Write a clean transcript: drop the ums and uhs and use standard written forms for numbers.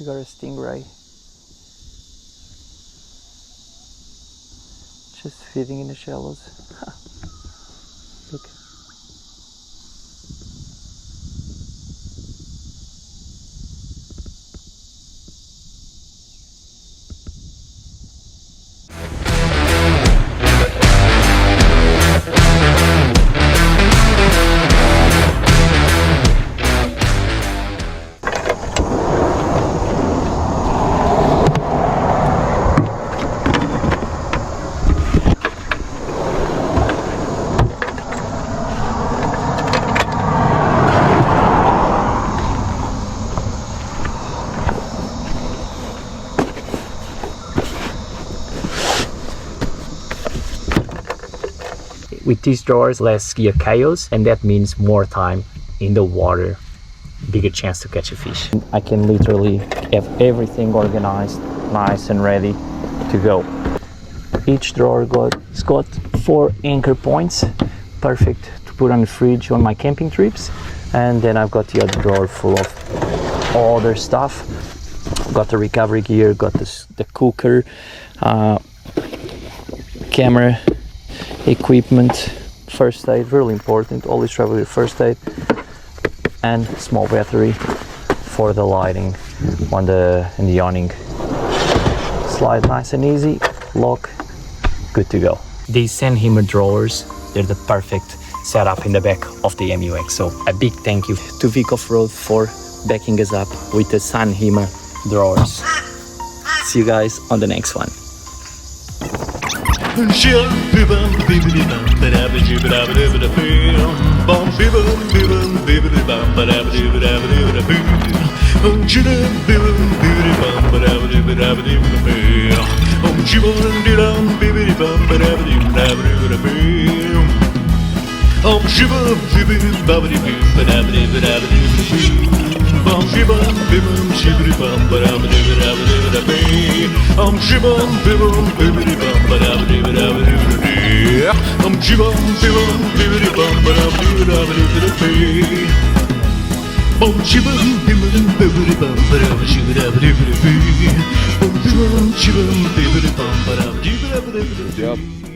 We got a stingray. Just feeding in the shallows. Look. With these drawers, less gear chaos, and that means more time in the water, bigger chance to catch a fish. I can literally have everything organized, nice and ready to go. Each drawer has got 4 anchor points, perfect to put on the fridge on my camping trips. And then I've got the other drawer full of all other stuff. Got the recovery gear, got the cooker, camera, equipment, first aid, really important, always travel with first aid, and small battery for the lighting on in the awning. Slide nice and easy, lock, good to go. These San Hima drawers, they're the perfect setup in the back of the MUX, so a big thank you to Vic Off-Road for backing us up with the San Hima drawers. See you guys on the next one. Good job.